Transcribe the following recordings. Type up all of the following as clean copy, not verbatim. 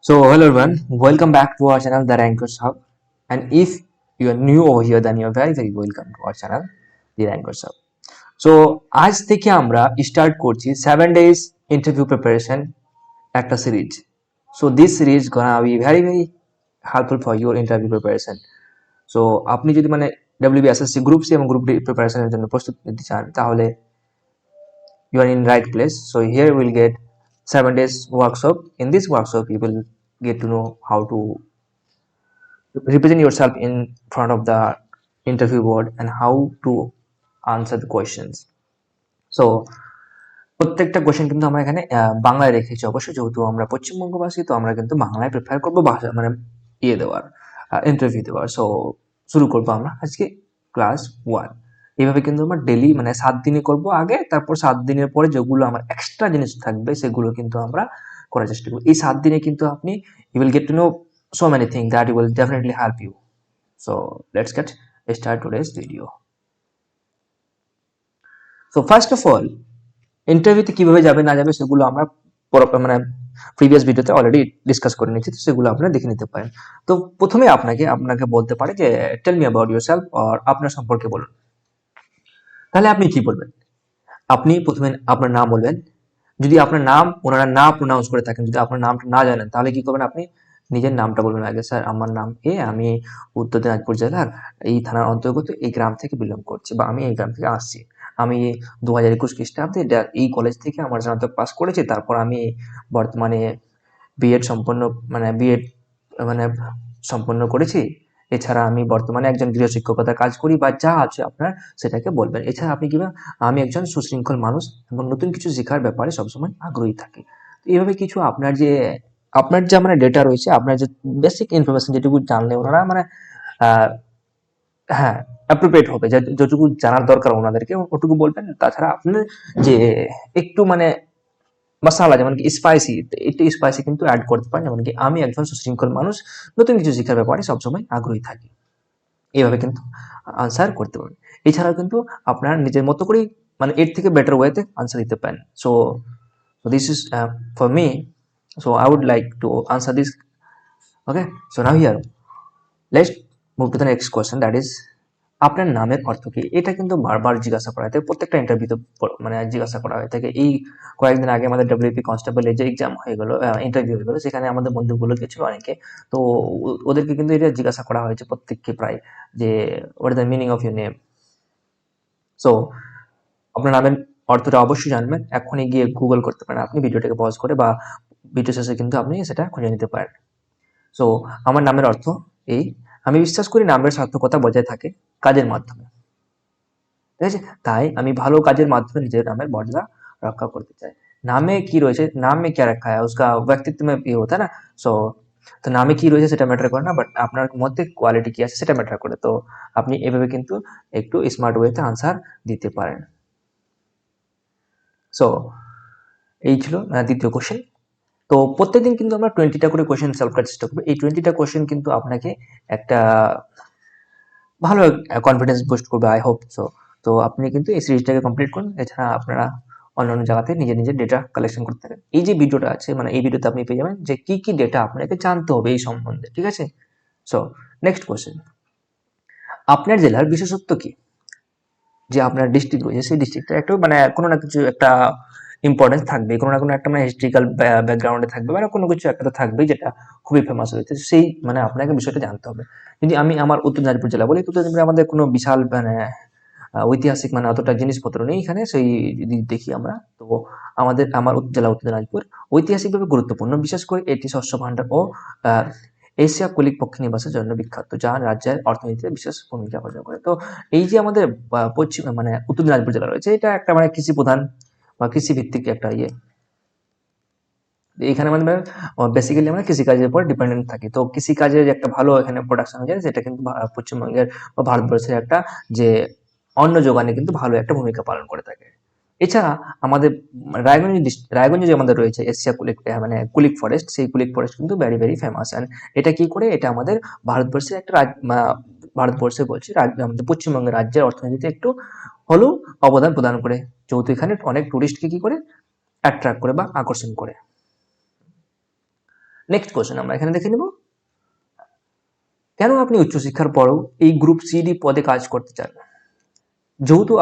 So hello everyone, welcome back to our channel The Rankers Hub. And if you are new over here, then you are very welcome to our channel The Rankers Hub. So আজ থেকে আমরা start করছি 7 days interview preparation একটা series. So this series gonna be very helpful for your interview preparation. So আপনি যদি মানে WBSSC group C এবং group D প্রিপারেশনের জন্য প্রস্তুতি নিতে চান তাহলে you are in right place. So here we will get 7 days workshop. In this workshop you will get to know how to represent yourself in front of the interview board and how to answer the questions. So প্রত্যেকটা question কিন্তু আমরা এখানে বাংলায় রেখেছি অবশ্যই, যেহেতু আমরা পশ্চিমবঙ্গবাসী তো আমরা কিন্তু বাংলায় প্রেফার করবো ভাষা মানে দেওয়ার ইন্টারভিউ দেওয়ার। সো শুরু করবো আমরা আজকে ক্লাস 1। এইভাবে কিন্তু আমরা ডেলি মানে 7 দিনে করবো আগে, তারপর 7 দিনের পরে যেগুলো আমার এক্সট্রা জিনিস থাকবে সেগুলো কিন্তু আমরা করার চেষ্টা করবো। এই 7 দিনে কিন্তু আপনি you will get to know so many things that will definitely help you. So let's get start today's video. So first of all, ইন্টারভিউতে কিভাবে যাবে না যাবে সেগুলো আমরা মানে প্রিভিয়াস ভিডিওতে অলরেডি ডিসকাস করে নিয়েছি, তো সেগুলো আপনারা দেখে নিতে পারেন। তো প্রথমে আপনাকে বলতে পারে যে টেল মি অ্যাবাউট ইয়োরসেলফ, আর আপনার সম্পর্কে বলুন। তাহলে আপনি কি বলবেন? আপনি প্রথমে আপনার নাম বলবেন। যদি আপনার নাম ওনারা না প্রোনাউন্স করে থাকেন, যদি আপনার নামটা না জানেন, তাহলে কি করবেন? আপনি নিজের নামটা বলবেন আগে। স্যার আমার নাম আমি উত্তর দিনাজপুর জেলার এই থানার অন্তর্গত এই গ্রাম থেকে বিলং করছি, বা আমি এই গ্রাম থেকে আসছি। আমি 2021 খ্রিস্টাব্দে এই কলেজ থেকে আমার স্নাতক পাস করেছি। তারপর আমি বর্তমানে বিএড সম্পন্ন করেছি। এছাড়া আমি বর্তমানে একজন গৃহশিক্ষকতার কাজ করি, বা যা আছে আপনার সেটাকে বলবেন। এছাড়া আপনি কি আমি একজন সুশৃঙ্খল মানুষ এবং নতুন কিছু শেখার ব্যাপারে সবসময় আগ্রহী থাকি। তো এইভাবে কিছু আপনার যে মানে ডেটা রয়েছে, আপনার যে বেসিক ইনফরমেশন যেটুকু জানলে ওনারা মানে হ্যাঁ অ্যাপ্রোপ্রিয়েট হবে, যতটুকু জানার দরকার ওনাদেরকে ওটুকু বলবেন। তাছাড়া আপনার যে একটু মানে মশালা যেমন কি স্পাইসি, একটু স্পাইসি কিন্তু অ্যাড করতে পারেন, যেমন কি আমি একজন সুশৃঙ্খল মানুষ নতুন কিছু শেখার ব্যাপারে সবসময় আগ্রহী থাকি। এইভাবে কিন্তু আনসার করতে পারবেন। এছাড়াও কিন্তু আপনার নিজের মতো করেই মানে এর থেকে বেটার ওয়েতে আনসার দিতে পারেন। So this is for me, so I would like to answer this. Okay, so now here let's move to the next question, that is আপনার নামের অর্থ কি? এটা কিন্তু বারবার জিজ্ঞাসা করা হয় থাকে, প্রত্যেকটা ইন্টারভিউতে মানে জিজ্ঞাসা করা হয়ে থাকে। এই কয়েকদিন আগে আমাদের ডব্লিউপি কনস্টেবলের যে এক্সাম হয়ে গেল, ইন্টারভিউ হয়ে গেল, সেখানে আমাদের বন্ধুগুলো গেছিল অনেকে। তো ওদেরকে কিন্তু এটা জিজ্ঞাসা করা হয়েছে প্রত্যেককে প্রায়, যে what is the meaning of your name. So আপনার নামের অর্থটা অবশ্যই জানবেন। এখনই গিয়ে গুগল করতে পারেন আপনি ভিডিওটাকে পজ করে, বা ভিডিও শেষে কিন্তু আপনি সেটা খুঁজে নিতে পারেন। সো আমার নামের অর্থ এই, আমি বিশ্বাস করি নামের সার্থকতা বজায় থাকে কাজের মাধ্যমে, ঠিক আছে? তাই আমি ভালো কাজের মাধ্যমে নিজের নামের মর্যাদা রক্ষা করতে চাই। নামে কি রয়েছে, নাম মে क्या रखा है उसका व्यक्तित्व में ये होता है ना। সো তো নামে কি রয়েছে সেটা ম্যাটার করে না, বাট আপনার মধ্যে কোয়ালিটি কি আছে সেটা ম্যাটার করে। তো আপনি এভাবে কিন্তু একটু স্মার্ট ওয়েতে আনসার দিতে পারেন। সো এই ছিল দ্বিতীয় কোশ্চেন। তো প্রত্যেকদিন কিন্তু আমরা 20টা করে কোশ্চেন সলভ করার চেষ্টা করবো। এই 20টা কোশ্চেন কিন্তু আপনাকে একটা ভালো কনফিডেন্স বুস্ট করবে, আই হোপ সো। তো আপনি কিন্তু এই সিরিজটাকে কমপ্লিট করুন। এছাড়া আপনারা অন্যান্য জায়গাতে নিজের ডেটা কালেকশন করতে থাকেন। এই যে ভিডিওটা আছে মানে এই ভিডিওতে আপনি পেয়ে যাবেন যে কি ডেটা আপনাকে জানতে হবে এই সম্বন্ধে, ঠিক আছে? সো নেক্সট কোশ্চেন, আপনার জেলার বিশেষত্ব কি? যে আপনার ডিস্ট্রিক্ট রয়েছে সেই ডিস্ট্রিক্টটা একটু মানে কোনো না কিছু একটা ইম্পর্টেন্স থাকবে, কোনো না কোনো একটা মানে হিস্ট্রিক্যাল ব্যাকগ্রাউন্ডে থাকবে, মানে কোনো কিছু একটা তো থাকবেই যেটা খুবই ফেমাস হয়েছে। সেই মানে আপনাকে বিষয়টা জানতে হবে। যদি আমি আমার উত্তর দিনাজপুর জেলা বলি, উত্তর দিনাজপুরে আমাদের কোনো বিশাল মানে ঐতিহাসিক মানে অতটা জিনিসপত্র নেই এখানে। সেই যদি দেখি আমরা, তো আমার জেলা উত্তর দিনাজপুর ঐতিহাসিকভাবে গুরুত্বপূর্ণ, বিশেষ করে এটি শস্য ভাণ্ডার ও এশিয়া কুলিক পক্ষী নিবাসের জন্য বিখ্যাত, যা রাজ্যের অর্থনীতিতে বিশেষ ভূমিকা পালন করে। তো এই যে আমাদের পশ্চিম মানে উত্তর দিনাজপুর জেলা রয়েছে, এটা একটা মানে কৃষি প্রধান বা কৃষি ভিত্তিক একটা এখানে মানে বেসিক্যালি আমরা কৃষিকাজের উপর ডিপেন্ডেন্ট থাকি। তো কৃষিকাজের একটা ভালো এখানে প্রোডাকশন হয়ে যায়, যেটা কিন্তু পশ্চিমবঙ্গের বা ভারতবর্ষের একটা যে অন্ন যোগানে কিন্তু ভালো একটা ভূমিকা পালন করে থাকে। এছাড়া আমাদের রায়গঞ্জ যে আমাদের রয়েছে এশিয়া মানে কুলিক ফরেস্ট, সেই কুলিক ফরেস্ট কিন্তু ভেরি ফেমাস। অ্যান্ড এটা কি করে, এটা আমাদের ভারতবর্ষের একটা ভারতবর্ষে বলছি আমাদের পশ্চিমবঙ্গের রাজ্যের অর্থনীতিতে একটু হলেও অবদান প্রদান করে, যেহেতু এখানে অনেক টুরিস্টকে কি করে অ্যাট্রাক্ট করে বা আকর্ষণ করে। নেক্সট কোশ্চেন আমরা এখানে দেখে নিব, কেন আপনি উচ্চশিক্ষার পরেও এই গ্রুপ সিডি পদে কাজ করতে চান? যেহেতু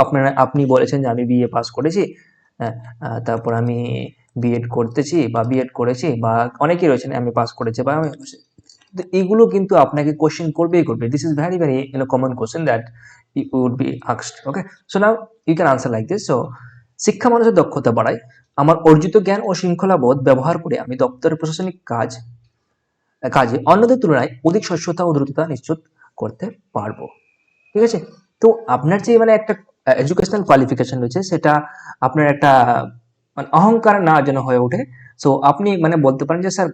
আপনি বলেছেন যে আমি বিএ পাস করেছি, তারপর আমি বিএড করতেছি বা বিএড করেছি, বা অনেকেই রয়েছেন আমি পাস করেছি বা আমি, তো এগুলো কিন্তু আপনাকে কোশ্চেন করবেই করবে। This is very very common question that you would be asked. Okay, so now you can answer like this. So শিক্ষা মানুষের দক্ষতা বাড়ায়। আমার অর্জিত জ্ঞান ও শৃঙ্খলাবোধ ব্যবহার করে আমি দপ্তরের প্রশাসনিক কাজে অন্যদের তুলনায় অধিক স্বচ্ছতা ও দ্রুততা নিশ্চিত করতে পারবো। ঠিক আছে, তো আপনার যে মানে একটা এডুকেশনাল কোয়ালিফিকেশন রয়েছে, সেটা আপনার একটা মানে অহংকার না যেন হয়ে ওঠে। সো আপনি মানে বলতে পারেন যে স্যার,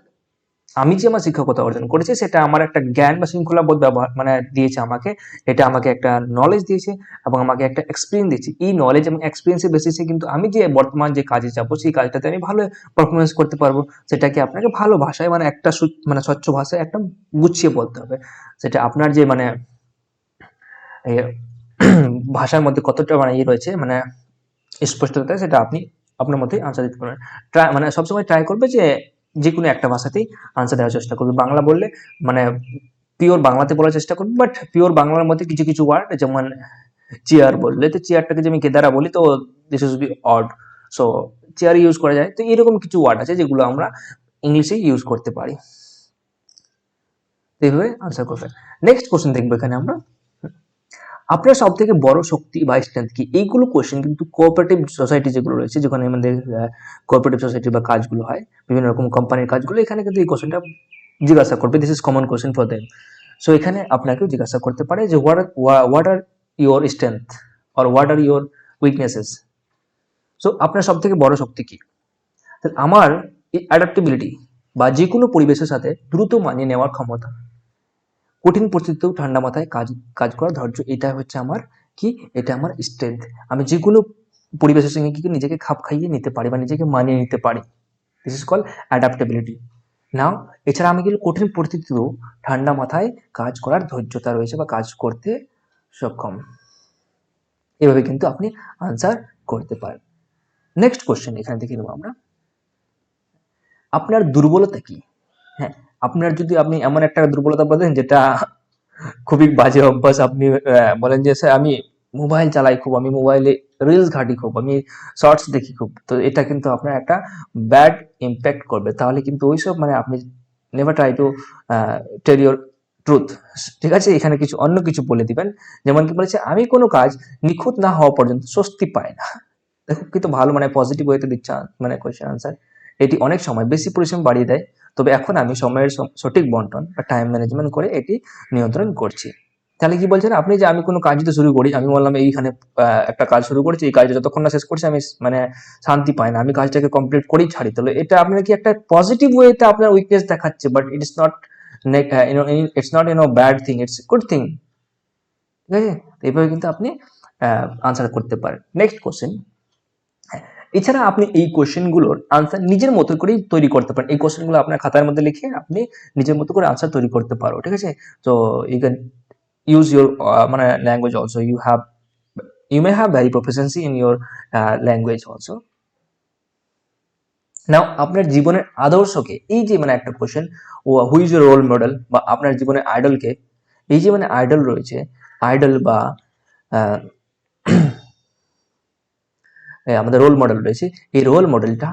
আমি যে আমার শিক্ষকতা অর্জন করেছি সেটা আমার একটা জ্ঞান বা শৃঙ্খলা বোধ ব্যবহার মানে দিয়েছে আমাকে, এটা আমাকে একটা নলেজ দিয়েছে এবং আমাকে একটা এক্সপিরিয়েন্স দিয়েছে। এই নলেজ এবং এক্সপিরিয়েন্সের বেসিসে কিন্তু আমি যে বর্তমান যে কাজে যাবো সেই কাজটাতে আমি ভালো পারফরমেন্স করতে পারবো। সেটাকে আপনাকে ভালো ভাষায় মানে একটা মানে স্বচ্ছ ভাষায় একটা গুছিয়ে বলতে হবে। সেটা আপনার যে মানে এ, ভাষার মধ্যে কতটা মানে রয়েছে মানে স্পষ্টতা, সেটা আপনি আপনার মধ্যেই আনসার দিতে পারবেন। ট্রাই মানে সবসময় ট্রাই করবে যে যে কোনো একটা ভাষাতেই আনসার দেওয়ার চেষ্টা করবে। বাংলা বললে মানে পিওর বাংলাতে বলার চেষ্টা করবে, বাট পিওর বাংলার মধ্যে কিছু কিছু ওয়ার্ড, যেমন চেয়ার বললে তো চেয়ারটাকে যে আমি কেদারা বলি, তো this is be odd, so chair use করা যায়। তো এরকম কিছু ওয়ার্ড আছে যেগুলো আমরা ইংলিশে ইউজ করতে পারি। এইভাবে আনসার করবে। নেক্সট কোশ্চেন দেখবো এখানে আমরা, আপনার সব থেকে বড় শক্তি বা স্ট্রেংথ কি? এইগুলো কোশ্চেন কিন্তু কোঅপারেটিভ সোসাইটি যেগুলো রয়েছে, যেখানে আমাদের কোঅপারেটিভ সোসাইটি বা কাজগুলো হয়, বিভিন্ন রকম কোম্পানির কাজগুলো, এখানে কিন্তু এই কোশ্চেনটা জিজ্ঞাসা করবে। This is common question for them. So এখানে আপনাকেও জিজ্ঞাসা করতে পারে যে what are your strength or what are your weaknesses. So আপনার সব থেকে বড় শক্তি কি? আমার অ্যাডাপ্টেবিলিটি বা যে কোনো পরিবেশের সাথে দ্রুত মানিয়ে নেওয়ার ক্ষমতা, কঠিন পরিস্থিতিতেও ঠান্ডা মাথায় কাজ কাজ করা ধৈর্য, এটা হচ্ছে আমার কি, এটা আমার স্ট্রেংথ। আমি যে কোনো পরিবেশের সঙ্গে কি নিজেকে খাপ খাইয়ে নিতে পারি বা নিজেকে মানিয়ে নিতে পারি। This is call adaptability. Now এছাড়া আমি কিন্তু কঠিন পরিস্থিতিতেও ঠান্ডা মাথায় কাজ করার ধৈর্যতা রয়েছে বা কাজ করতে সক্ষম। এভাবে কিন্তু আপনি আনসার করতে পারেন। নেক্সট কোশ্চেন এখানে দেখে নেবো আমরা, আপনার দুর্বলতা কি? হ্যাঁ, আপনার যদি আপনি এমন একটা দুর্বলতা বলেন যেটা খুবই বাজে অভ্যাস, আপনি বলেন যে স্যার আমি মোবাইল চালাই খুব, আমি মোবাইলে রিলস ঘাঁটি খুব, আমি শর্টস দেখি খুব, তো এটা কিন্তু আপনার একটা ব্যাড ইম্প্যাক্ট করবে। তাহলে কিন্তু ওইসব মানে আপনি never try to tell your truth. ঠিক আছে, এখানে কিছু অন্য কিছু বলে দিবেন, যেমন কি বলেছে, আমি কোনো কাজ নিখুঁত না হওয়া পর্যন্ত স্বস্তি পাই না। দেখো কিন্তু ভালো মানে পজিটিভ ওয়েতে দিচ্ছে মানে কোয়েশ্চেন আনসার। এটি অনেক সময় বেশি পরিশ্রম বাড়িয়ে দেয়, তবে এখন আমি সময়ের সঠিক বন্টন বা টাইম ম্যানেজমেন্ট করে এটি নিয়ন্ত্রণ করছি। তাহলে কি বলছেন আপনি, যে আমি কোনো কাজ যদি শুরু করি, আমি বললাম এইখানে একটা কাজ শুরু করেছি, এই কাজটা যতক্ষণ না শেষ করছি আমি মানে শান্তি পাই না, আমি কাজটাকে কমপ্লিট করেই ছাড়ি। তাহলে এটা আপনার কি একটা পজিটিভ ওয়েতে আপনার উইকনেস দেখাচ্ছে, but it is not it's not bad thing, it's good thing. ঠিক আছে, তো এইভাবে কিন্তু আপনি আনসার করতে পারেন। নেক্সট কোশ্চেন, এছাড়া আপনি এই কোশ্চেনগুলোর আনসার নিজের মতো করেই তৈরি করতে পারেন। এই কোশ্চেনগুলো আপনার খাতার মধ্যে লিখে আপনি নিজের মতো করে আনসার তৈরি করতে পারো। ঠিক আছে, তো ইউ ক্যান ইউজ ইউর মানে language also, you may have very proficiency in your language also. Now আপনার জীবনের আদর্শকে, এই যে মানে একটা question, who is your role model, বা আপনার জীবনের আইডলকে, এই যে মানে আইডল রয়েছে, আইডল বা আমাদের রোল মডেল রয়েছে, এই রোল মডেলটা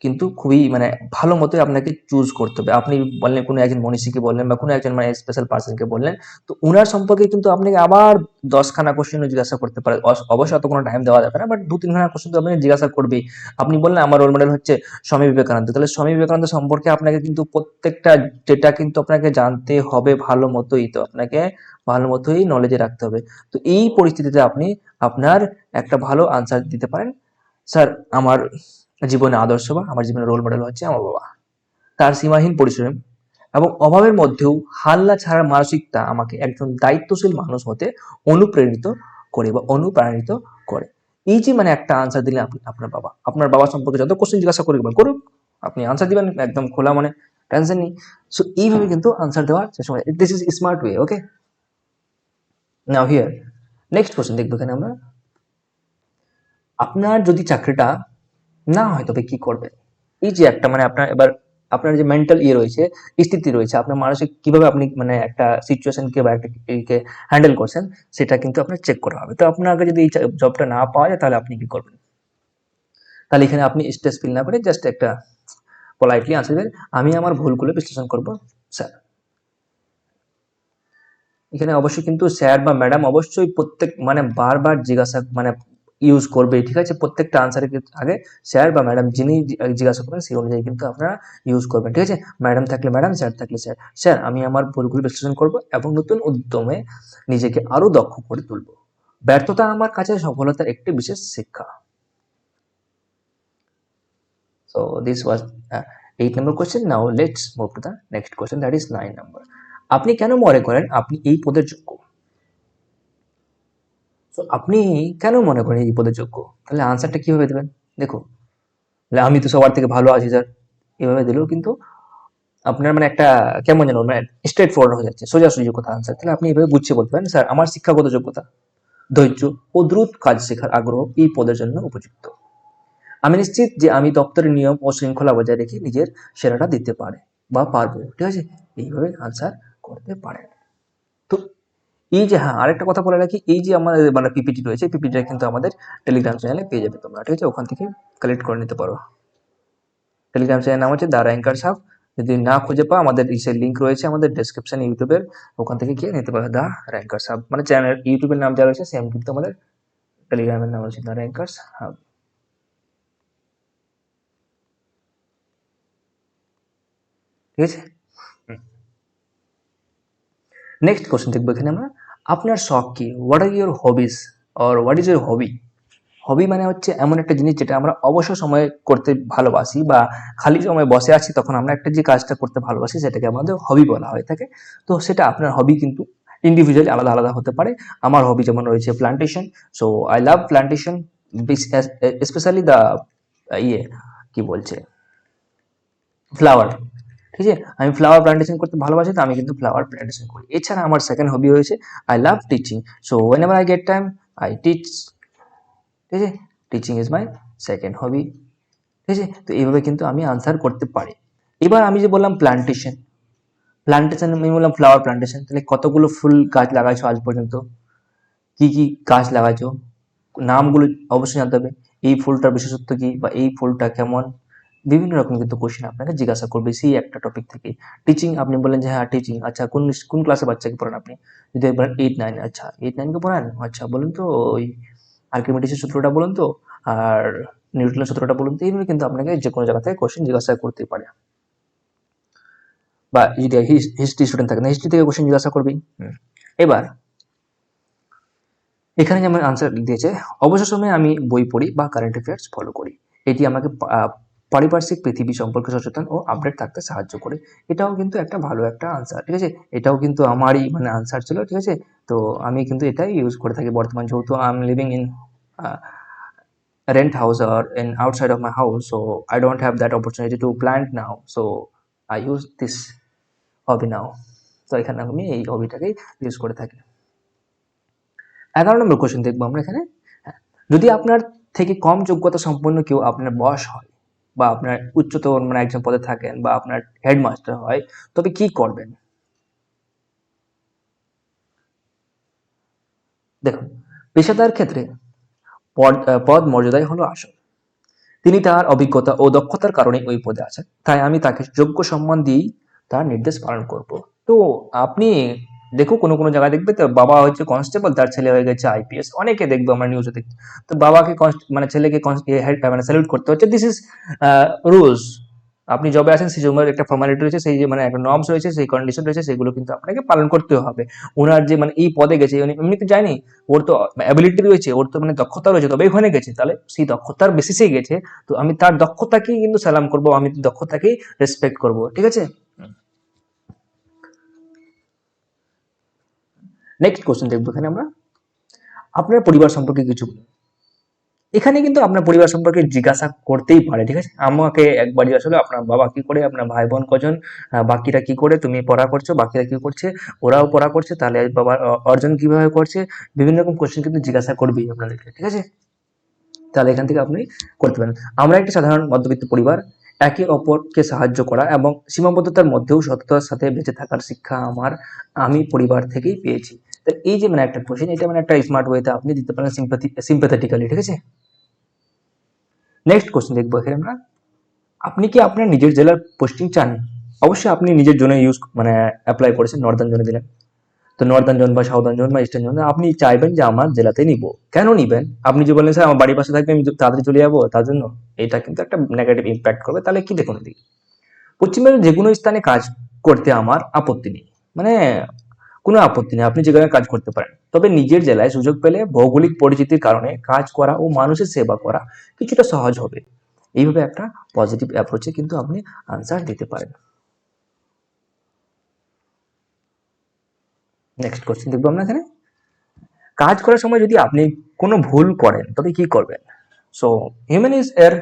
কিন্তু খুবই মানে ভালো মতোই আপনাকে চুজ করতে হবে। আপনি বললেন কোনো একজন মনীষীকে বললেন বা কোনো একজন মানে স্পেশাল পার্সনকে বললেন, তো উনার সম্পর্কে কিন্তু আপনাকে আবার 10খানা কোশ্চেন জিজ্ঞাসা করতে পারে। অবশ্যই অত কোনো টাইম দেওয়া যাবে না, বাট 2-3খানা কোশ্চেন তো আপনাকে জিজ্ঞাসা করবেই। আপনি বললেন আমার রোল মডেল হচ্ছে স্বামী বিবেকানন্দ, তাহলে স্বামী বিবেকানন্দ সম্পর্কে আপনাকে কিন্তু প্রত্যেকটা ডেটা কিন্তু আপনাকে জানতে হবে ভালো মতোই, তো আপনাকে ভালো মতোই নলেজে রাখতে হবে। তো এই পরিস্থিতিতে আপনি আপনার একটা ভালো আনসার দিতে পারেন, স্যার আমার জীবনে আদর্শ বা আমার জীবনের রোল মডেল হচ্ছে আমার বাবা। তার সীমাহীন পরিশ্রম এবং অভাবের মধ্যেও হাল্লা ছাড়ার মানসিকতা আমাকে একজন দায়িত্বশীল মানুষ হতে অনুপ্রেরিত করে বা অনুপ্রাণিত করে। এই যে মানে একটা আনসার দিলে আপনি আপনার বাবা সম্পর্কে যত কোশ্চেন জিজ্ঞাসা করবেন করুক, আপনি আনসার দিবেন একদম খোলা মনে, টেনশন নেই। সো এইভাবে কিন্তু আনসার দেওয়ার চেষ্টা করেন। This is smart way. Okay, now here next question দেখবো এখানে আমরা, আপনার যদি চাকরিটা না হয় তবে কি করবেন? এই যে একটা মানে আপনার এবার আপনার যে মেন্টাল রয়েছে, স্থিতি রয়েছে, আপনার মানসিক কিভাবে আপনি মানে একটা সিচুয়েশনকে বা একটা কে হ্যান্ডেল করছেন, সেটা কিন্তু আপনার চেক করা হবে। তো আপনাকে যদি এই জবটা না পাওয়া যায়, তাহলে আপনি কি করবেন? তাহলে এখানে আপনি স্ট্রেস ফিল না করে জাস্ট একটা পোলাইটলি আনসার দেবেন, আমি আমার ভুলগুলো বিশ্লেষণ করব স্যার। এখানে অবশ্যই কিন্তু স্যার বা ম্যাডাম অবশ্যই প্রত্যেক মানে বারবার জিজ্ঞাসা মানে ইউজ করবে, ঠিক আছে? প্রত্যেকটা আনসারের আগে স্যার বা ম্যাডাম যিনি জিজ্ঞাসা করবেন সেই অনুযায়ী কিন্তু আপনারা ইউজ করবেন, ঠিক আছে? ম্যাডাম থাকলে ম্যাডাম, স্যার থাকলে স্যার। স্যার, আমি আমার ভুলগুলো বিশ্লেষণ করব এবং নতুন উদ্যমে নিজেকে আরো দক্ষ করে তুলব। ব্যর্থতা আমার কাছে সফলতার একটি বিশেষ শিক্ষা। So this was 8 number question. Now let's move to the next question, that is 9 number. আপনি কেন মনে করেন আপনি এই পদের যোগ্য? তো আপনি কেন মনে করেন এই পদের যোগ্য? তাহলে আনসারটা কিভাবে দেবেন? দেখো, আমি তো সবার থেকে ভালো আছি স্যার, এভাবে দিলেও কিন্তু আপনার মানে একটা কেমন যেন মানে স্ট্রেট ফরওয়ার্ড হয়ে যাচ্ছে, সোজাসুজি কথা আনসার। তাহলে আপনি এভাবে গুছিয়ে বলতে পারেন, স্যার আমার শিক্ষাগত যোগ্যতা, ধৈর্য ও দ্রুত কাজ শেখার আগ্রহ এই পদের জন্য উপযুক্ত। আমি নিশ্চিত যে আমি দপ্তরের নিয়ম ও শৃঙ্খলা বজায় রেখে নিজের সেরাটা দিতে পারবো, ঠিক আছে? এইভাবে আনসার করতে পারেন। তো এই যে, হ্যাঁ, আরেকটা কথা বলে রাখি, এই যে আমাদের মানে পিপিটি রয়েছে, পিপিটিটা কিন্তু আমাদের টেলিগ্রাম চ্যানেলে পেয়ে যাবে তোমরা, ঠিক আছে? ওখান থেকে কালেক্ট করে নিতে পারো। টেলিগ্রাম চ্যানেল নাম হচ্ছে দ্য র্যাঙ্কার্স হাব। যদি না খুঁজে পাও, আমাদের ইসের লিঙ্ক রয়েছে আমাদের ডেসক্রিপশন ইউটিউবের, ওখান থেকে গিয়ে নিতে পারো দ্য র্যাঙ্কার্স হাব। মানে চ্যানেল ইউটিউবের নাম যা রয়েছে সেম কিন্তু আমাদের টেলিগ্রামের নাম রয়েছে দ্য র্যাঙ্কার্স হাব, ঠিক আছে? নেক্সট কোশ্চেন দেখবো এখানে আমরা, আপনার শখ কি? What are your hobbies or what is your hobby? Hobby মানে হচ্ছে এমন একটা জিনিস যেটা আমরা অবসর সময়ে করতে ভালোবাসি, বা খালি সময় বসে আছি তখন আমরা একটা যে কাজটা করতে ভালোবাসি সেটাকে আমাদের হবি বলা হয়ে থাকে। তো সেটা আপনার হবি কিন্তু ইন্ডিভিজুয়ালি আলাদা আলাদা হতে পারে। আমার হবি যেমন রয়েছে plantation, so I love plantation, specially the ইয়ে কি বলছে ফ্লাওয়ার, ঠিক আছে? আমি ফ্লাওয়ার প্লান্টেশন করতে ভালোবাসি, তো আমি কিন্তু ফ্লাওয়ার প্লান্টেশন করি। এছাড়া আমার সেকেন্ড হবি হয়েছে I love teaching, so whenever I get time I teach, ঠিক আছে? Teaching is my second hobby, ঠিক আছে? তো এইভাবে কিন্তু আমি আনসার করতে পারি। এবার আমি যে বললাম প্লান্টেশন, আমি বললাম ফ্লাওয়ার প্লান্টেশন, তাহলে কতগুলো ফুল গাছ লাগাইছো আজ পর্যন্ত, কি কি গাছ লাগাইছো, নামগুলো অবশ্যই জানতে হবে। এই ফুলটার বিশেষত্ব কি, বা এই ফুলটা কেমন, বিভিন্ন রকম কিন্তু কোশ্চেন আপনাকে জিজ্ঞাসা করবে সেই একটা টপিক থেকে। টিচিং, আপনি বললেন যে হ্যাঁ টিচিং, আচ্ছা কোন কোন ক্লাসের বাচ্চাকে পড়ান আপনি? যদি বলেন 8-9, আচ্ছা 8-9 কে পড়ান, আচ্ছা বলুন তো ওই আর্কিমিডিসের সূত্রটা বলুন তো, আর নিউটনের সূত্রটা বলুন তো। এইভাবে কিন্তু আপনাকে যে কোনো জায়গা থেকে কোশ্চেন জিজ্ঞাসা করতে পারে। বা যদি হিস্ট্রি স্টুডেন্ট থাকেন, হিস্ট্রি থেকে কোশ্চেন জিজ্ঞাসা করবেই। এবার এখানে যেমন আনসার দিয়েছে, অবসর সময়ে আমি বই পড়ি বা কারেন্ট অ্যাফেয়ার্স ফলো করি, এটি আমাকে পারিপার্শ্বিক পৃথিবী সম্পর্কে সচেতন ও আপডেট থাকতে সাহায্য করে। এটাও কিন্তু একটা ভালো একটা আনসার, ঠিক আছে? এটাও কিন্তু আমারই মানে আনসার ছিল, ঠিক আছে? তো আমি কিন্তু এটাই ইউজ করে থাকি বর্তমান, যেহেতু I am living in rent house or in outside of my house, so I don't have that opportunity to plant now, so I use this hobby now. তো এখানে আমি এই হবিটাকে ইউজ করে থাকি। 11 নম্বর কোশ্চেন দেখবো আমরা এখানে। হ্যাঁ, যদি আপনার থেকে কম যোগ্যতা সম্পন্ন কেউ আপনার বস হয়, বা আপনার উচ্চতর মানে একজন পদে থাকেন, বা আপনার হেডমাস্টার হয়, তবে কি করবেন? দেখুন, পেশাদার ক্ষেত্রে পদ মর্যাদাই হলো আসল। তিনি তার অভিজ্ঞতা ও দক্ষতার কারণে ওই পদে আছেন, তাই আমি তাকে যোগ্য সম্মান দিয়েই তার নির্দেশ পালন করব। তো আপনি দেখো, কোনো কোনো জায়গায় দেখবে তো বাবা হচ্ছে কনস্টেবল, তার ছেলে হয়ে গেছে আইপিএস, অনেকে দেখবে আমরা নিউজে দেখি। তো বাবাকে মানে ছেলেকে মানে স্যালুট করতে হচ্ছে, দিস ইজ রুলস। আপনি জবে আছেন সেই জমের একটা ফর্মালিটি রয়েছে, সেই যে মানে একটা নর্মস রয়েছে, সেই কন্ডিশন রয়েছে, সেগুলো কিন্তু আপনাকে পালন করতে হবে। ওনার যে মানে এই পদে গেছে, এমনি তো যায়নি, ওর তো অ্যাবিলিটি রয়েছে, ওর তো মানে দক্ষতা রয়েছে, তবে ওখানে গেছে, তাহলে সেই দক্ষতার বেসিসেই গেছে। তো আমি তার দক্ষতাকেই কিন্তু সালাম করব, আমি দক্ষতাকেই রেসপেক্ট করব, ঠিক আছে? নেক্সট কোশ্চেন দেখবো এখানে আমরা, আপনার পরিবার সম্পর্কে কিছু বলুন। এখানে কিন্তু আপনার পরিবার সম্পর্কে জিজ্ঞাসা করতেই পারে, ঠিক আছে? আমাকে একবার জিজ্ঞাসা হলো আপনার বাবা কি করে, আপনার ভাই বোন কজন, বাকিরা কি করে, তুমি পড়া করছো, বাকিরা কি করছে, ওরাও পড়া করছে, তাহলে বাবার অর্জন কিভাবে করছে, বিভিন্ন রকম কোশ্চেন কিন্তু জিজ্ঞাসা করবেই আপনাদেরকে, ঠিক আছে? তাহলে এখান থেকে আপনি করতে পারেন। আমরা একটা সাধারণ মধ্যবিত্ত পরিবার, একে অপরকে সাহায্য করা এবং সীমাবদ্ধতার মধ্যেও সততার সাথে বেঁচে থাকার শিক্ষা আমি পরিবার থেকেই পেয়েছি। তো এই যে মানে একটা কোশ্চেন, এটা মানে একটা স্মার্ট ওয়েতে আপনি দিতে পারেন সিম্প্যাথেটিক্যালি, ঠিক আছে। নেক্সট কোশ্চেন দেখবো এখানে আমরা, আপনি কি আপনার নিজের জেলার পোস্টিং চান? অবশ্যই আপনি নিজের জন্য মানে অ্যাপ্লাই করেছেন, নর্দার্ন জোনে দিলেন। তো নর্দার্ন জোন বা সাউদার্ন জোন বা ইস্টার্ন জোন আপনি চাইবেন যে আমার জেলাতে নিব। কেন নিবেন? আপনি যে বললেন স্যার আমার বাড়ির পাশে থাকবে আমি তাড়াতাড়ি চলে যাবো তার জন্য, এটা কিন্তু একটা নেগেটিভ ইম্প্যাক্ট করবে। তাহলে কি দেখুন দিকে, পশ্চিমবঙ্গের যে কোনো স্থানে কাজ করতে আমার আপত্তি নেই, মানে কোনো আপত্তি নেই, আপনি যেখানে কাজ করতে পারেন। তবে নিজের জেলায় সুযোগ পেলে ভৌগোলিক পরিচিতির কারণে কাজ করা ও মানুষের সেবা করা কিছুটা সহজ হবে। এইভাবে একটা পজিটিভ অ্যাপ্রোচে কিন্তু আপনি আনসার দিতে পারেন। নেক্সট কোশ্চেন দেখবো আমরা এখানে, কাজ করার সময় যদি আপনি কোনো ভুল করেন তবে কি করবেন? সো হিউম্যান ইজ এর,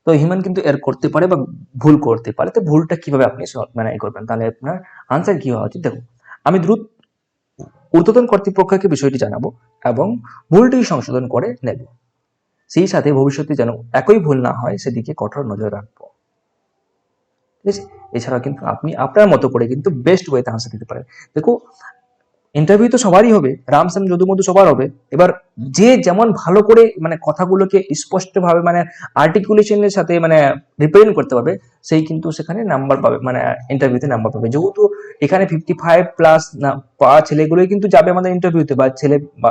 তো হিউম্যান কিন্তু এর করতে পারে বা ভুল করতে পারে, তো ভুলটা কিভাবে আপনি মানে করবেন, তাহলে আপনার আনসার কি হওয়া উচিত? দেখুন, আমি দ্রুত ঊর্ধ্বতন কর্তৃপক্ষকে বিষয়টি জানাবো এবং ভুলটি সংশোধন করে নেব, সেই সাথে ভবিষ্যতে যেন একই ভুল না হয় সেদিকে কঠোর নজর রাখবো, ঠিক আছে। এছাড়া কিন্তু আপনি আপনার মতো করে কিন্তু বেস্ট ওয়েতে আনসার দিতে পারেন। দেখো, ইন্টারভিউ তো সবারই হবে, রাম শ্যাম যদু মধু সবার হবে। এবার যে যেমন ভালো করে মানে কথাগুলোকে স্পষ্টভাবে মানে আর্টিকুলেশনের সাথে মানে রিপ্রেজেন্ট করতে পারবে, সেই কিন্তু সেখানে নাম্বার পাবে, মানে ইন্টারভিউতে নাম্বার পাবে। যেহেতু এখানে 55+ না পাওয়া ছেলেগুলোই কিন্তু যাবে আমাদের ইন্টারভিউতে, বা ছেলে বা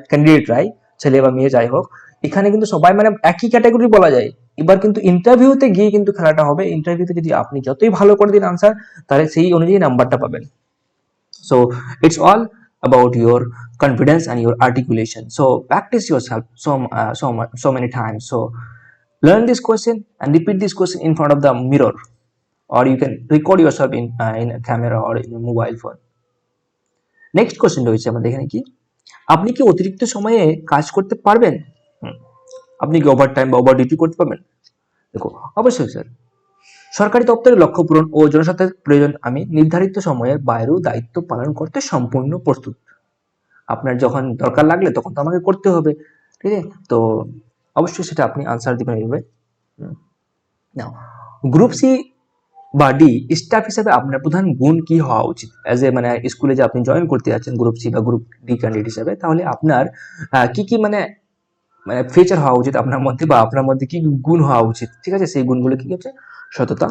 ক্যান্ডিডেটরাই, ছেলে বা মেয়ে যাই হোক, এখানে কিন্তু সবাই মানে একই ক্যাটাগরি বলা যায়। এবার কিন্তু ইন্টারভিউতে গিয়ে কিন্তু খেলাটা হবে, ইন্টারভিউতে যদি আপনি যতই ভালো করে দিন আনসার, তাহলে সেই অনুযায়ী নাম্বারটা পাবেন। So it's all about your confidence and your articulation, so practice yourself so many times. So learn this question and repeat this question in front of the mirror, or you can record yourself in a camera or in a mobile phone. Next question রয়েছে আমাদের এখানে, কি আপনি কি অতিরিক্ত সময়ে কাজ করতে পারবেন? আপনি কি ওভার টাইম বা ওভার ডিউটি করতে পারবেন? দেখো, অবশ্যই স্যার, সরকারি দপ্তরের লক্ষ্য পূরণ ও জনস্বার্থের প্রয়োজন আমি নির্ধারিত সময়ের বাইরেও দায়িত্ব পালন করতে সম্পূর্ণ প্রস্তুত। আপনার যখন দরকার লাগলে তখন তো আমাকে করতে হবে, ঠিক আছে। তো অবশ্যই সেটা আপনি আনসার দিবেন এইভাবে। নাও, গ্রুপ সি বা ডি স্টাফ হিসেবে আপনার প্রধান গুণ কি হওয়া উচিত? অ্যাজ এ মানে স্কুলে যে আপনি জয়েন করতে যাচ্ছেন গ্রুপ সি বা গ্রুপ ডি ক্যান্ডিডেট হিসেবে, তাহলে আপনার কি কি মানে মানে ফিচার হওয়া উচিত আপনার মধ্যে, বা আপনার মধ্যে কি গুণ হওয়া উচিত, ঠিক আছে। সেই গুণগুলো কি হচ্ছে? সততা,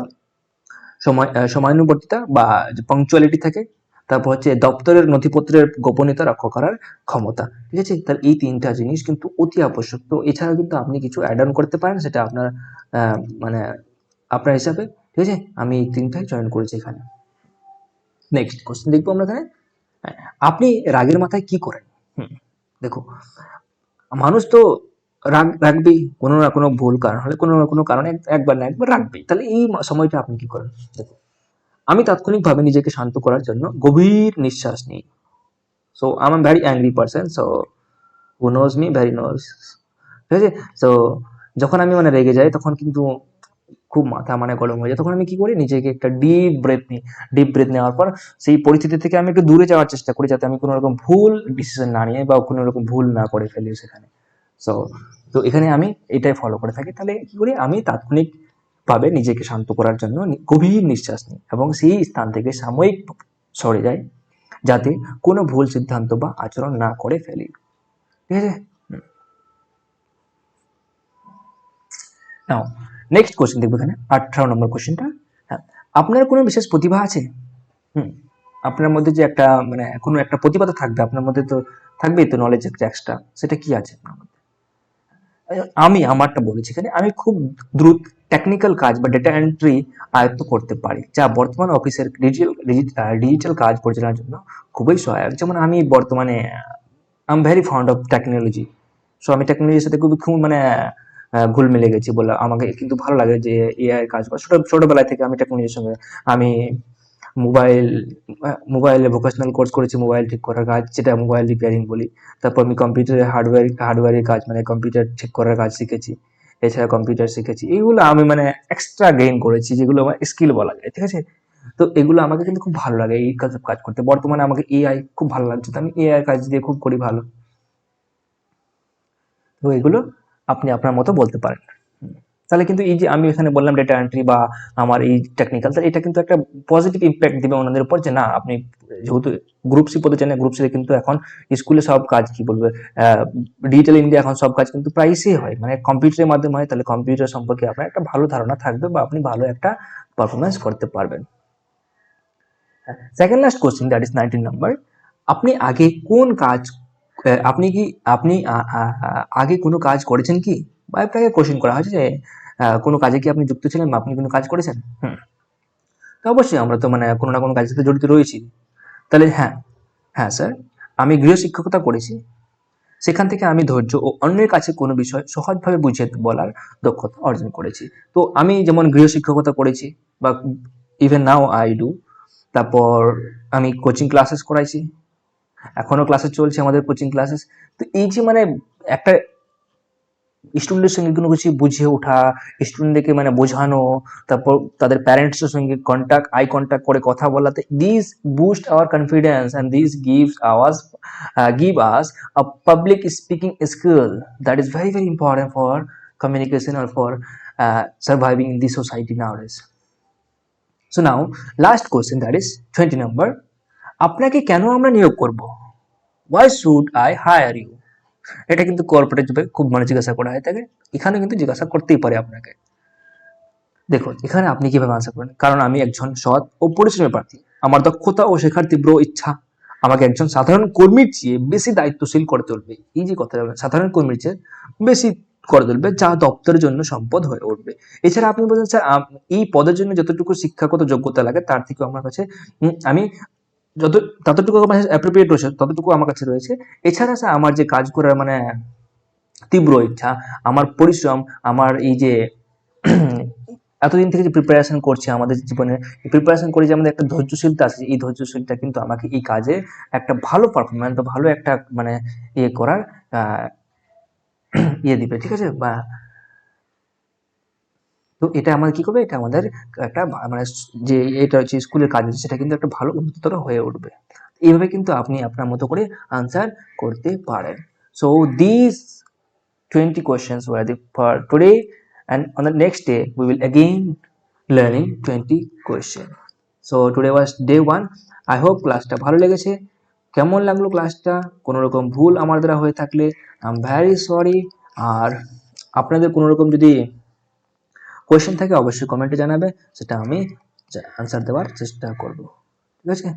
সময়ানুবর্তিতা বা পাংচুয়ালিটি থাকে, তারপর হচ্ছে দপ্তরের নথিপত্রের গোপনীয়তা রক্ষা করার ক্ষমতা, ঠিক আছে। তার এই তিনটা জিনিস কিন্তু অতি আবশ্যক। তো এছাড়াও কিন্তু আপনি কিছু অ্যাড অন করতে পারেন, সেটা আপনার মানে আপনার হিসাবে, ঠিক আছে। আমি এই তিনটাই জয়েন করেছি এখানে। নেক্সট কোশ্চেন দেখবো আমরা এখানে, আপনি রাগের মাথায় কি করেন? দেখো, মানুষ তো রাগ রাখবেই, কোনো না কোনো ভুল কারণ হলে, কোনো না কোনো কারণে একবার না একবার রাখবেই। তাহলে এই সময়টা আপনি কি করেন? দেখো, আমি তাৎক্ষণিকভাবে নিজেকে শান্ত করার জন্য গভীর নিঃশ্বাস নিই। So I am very angry person, so who knows me very knows, ঠিক আছে। সো যখন আমি মানে রেগে যাই তখন কিন্তু খুব মাথা মানে গরম হয়ে যায়, তখন আমি কি করি, নিজেকে একটা ডিপ ব্রেথ নিই। ডিপ ব্রেথ নেওয়ার পর সেই পরিস্থিতি থেকে আমি একটু দূরে যাওয়ার চেষ্টা করি, যাতে আমি কোনো রকম ভুল ডিসিশন না নিয়ে বা কোনো রকম ভুল না করে ফেলি সেখানে। সো তো এখানে আমি এটাই ফলো করে থাকি। তাহলে কি করি, আমি তাৎক্ষণিক ভাবে নিজেকে শান্ত করার জন্য গভীর নিঃশ্বাস নিই এবং সেই স্থান থেকে সাময়িক সরে যাই, যাতে কোনো ভুল সিদ্ধান্ত বা আচরণ না করে ফেলি, ঠিক আছে। নাও, নেক্সট কোশ্চেন দেখবো এখানে, 18 নম্বর কোশ্চেনটা। হ্যাঁ, আপনার কোনো বিশেষ প্রতিভা আছে? হুম, আপনার মধ্যে যে একটা মানে কোনো একটা প্রতিভা তো থাকবে আপনার মধ্যে, তো থাকবেই তো নলেজ একটা এক্সট্রা, সেটা কি আছে আপনার মধ্যে? আমি আমারটা বলেছি এখানে, আমি খুব দ্রুত টেকনিক্যাল কাজ বা ডেটা এন্ট্রি আয়ত্ত করতে পারি, যা বর্তমান অফিসের ডিজিটাল কাজ পরিচালনার জন্য খুবই সহায়ক। যেমন আমি বর্তমানে I am very fond of technology. So আমি টেকনোলজির সাথে খুব মানে ঘুল মিলে গেছি বলে আমাকে কিন্তু ভালো লাগে যে এআই কাজ করা। ছোটবেলা থেকে আমি টেকনোলজির সঙ্গে, আমি মোবাইল মোবাইলে ভোকেশনাল কোর্স করেছি, মোবাইল ঠিক করার কাজ, যেটা মোবাইল রিপেয়ারিং বলি। তারপর আমি কম্পিউটারে হার্ডওয়্যারের কাজ, মানে কম্পিউটার ঠিক করার কাজ শিখেছি। এছাড়া কম্পিউটার শিখেছি, এইগুলো আমি মানে এক্সট্রা গেইন করেছি, যেগুলো আমার স্কিল বলা যায়, ঠিক আছে। তো এগুলো আমাকে কিন্তু খুব ভালো লাগে এই কাজ কাজ করতে। বর্তমানে আমাকে এআই খুব ভালো লাগছে, তো আমি এআই কাজ দিয়ে খুব করি ভালো। তো এগুলো আপনি আপনার মতো বলতে পারেন। তাহলে কিন্তু এই যে আমি এখানে বললাম ডেটা এন্ট্রি বা আমার এই টেকনিক্যাল, তাহলে এটা কিন্তু একটা পজিটিভ ইম্প্যাক্ট দিবে ওনাদের উপর, যে না আপনি যেহেতু গ্রুপ সি পদে চান, গ্রুপ সি কিন্তু এখন স্কুলে সব কাজ কি বলবে, ডিজিটাল ইন্ডিয়া এখন সব কাজ কিন্তু প্রাইসই হয়, মানে কম্পিউটারের মাধ্যমে হয়, তাহলে কম্পিউটার সম্পর্কে আপনার একটা ভালো ধারণা থাকবে বা আপনি ভালো একটা পারফরমেন্স করতে পারবেন। Second last question, that is 19 number. আপনি আগে কোন কাজ, আপনি কি আপনি আগে কোনো কাজ করেছেন কি, বা আপনাকে কোশ্চেন করা হয়েছে যে কোনো কাজে কি আপনি যুক্ত ছিলেন বা আপনি কোনো কাজ করেছেন? তো অবশ্যই আমরা তো মানে কোনো না কোনো কাজের সাথে জড়িত রয়েছি। তাহলে হ্যাঁ, হ্যাঁ স্যার, আমি গৃহশিক্ষকতা করেছি। সেখান থেকে আমি ধৈর্য ও অন্যের কাছে কোনো বিষয় সহজভাবে বুঝিয়ে বলার দক্ষতা অর্জন করেছি। তো আমি যেমন গৃহশিক্ষকতা করেছি, বা ইভেন নাও আই ডু। তারপর আমি কোচিং ক্লাসেস করাইছি, এখনো ক্লাসেস চলছে আমাদের কোচিং ক্লাসেস। তো এই যে মানে একটা স্টুডেন্টের সঙ্গে কোনো কিছু বুঝিয়ে ওঠা, স্টুডেন্টদেরকে মানে বোঝানো, তারপর তাদের প্যারেন্টসের সঙ্গে আই কন্ট্যাক্ট করে কথা বলাতে, this boost our confidence and this give us a public speaking skill that is very very important for communication or for surviving in the society nowadays. So now last question, that is 20 number. আপনাকে কেন আমরা নিয়োগ করব? Why should I hire you? এটা কিন্তু corporate জবে খুব মানে জিজ্ঞাসা করা হয় থাকে, এখানে কিন্তু জিজ্ঞাসা করতেই পারে আপনাকে। দেখুন এখানে আপনি কিভাবে আনসার করেন, কারণ আমি একজন সৎ ও পরিশ্রমী প্রার্থী, আমার দক্ষতা ও শেখার তীব্র ইচ্ছা আমাকে একজন সাধারণ কর্মীর চেয়ে বেশি দায়িত্বশীল করে তুলবে। এই যে কথা, সাধারণ কর্মীর চেয়ে বেশি করে তুলবে, যা দপ্তরের জন্য সম্পদ হয়ে উঠবে। এছাড়া আপনি বলছেন স্যার এই পদের জন্য যতটুকু শিক্ষাগত যোগ্যতা লাগে তার থেকে আমার কাছে আমি যত ততটুকু আমার অ্যাপ্রোপ্রিয়েট রয়েছে ততটুকু আমার কাছে রয়েছে। এছাড়া স্যার আমার যে কাজ করার মানে তীব্র ইচ্ছা, আমার পরিশ্রম, আমার এই যে এতদিন থেকে যে প্রিপারেশন করছি আমাদের জীবনে, প্রিপারেশন করে যে আমাদের একটা ধৈর্যশীলতা আছে, এই ধৈর্যশীলতা কিন্তু আমাকে এই কাজে একটা ভালো পারফরমেন্স বা ভালো একটা মানে ইয়ে করার ইয়ে দিবে, ঠিক আছে। বা তো এটা আমাদের কি করবে, এটা আমাদের একটা মানে যে এটা হচ্ছে স্কুলের কাজ হচ্ছে সেটা কিন্তু একটা ভালো উন্নততর হয়ে উঠবে। এইভাবে কিন্তু আপনি আপনার মতো করে আনসার করতে পারেন। So this 20 questions were the for today, and on the next day we will again learning 20 question. So today was day 1. I hope ক্লাসটা ভালো লেগেছে। কেমন লাগলো ক্লাসটা, কোনো রকম ভুল আমার দ্বারা হয়ে থাকলে আই এম ভেরি সরি। আর আপনাদের কোনো রকম যদি কোয়েশ্চেন থাকে অবশ্যই কমেন্টে জানাবে, সেটা আমি আনসার দেওয়ার চেষ্টা করব, ঠিক আছে।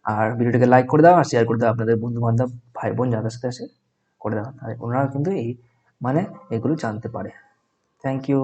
আর ভিডিওটাকে লাইক করে দাও আর শেয়ার করে দাও আপনাদের বন্ধু বান্ধব ভাই বোন যাদের সাথে আছে করে দাও, আর ওনারা কিন্তু এই মানে এগুলো জানতে পারে। Thank you.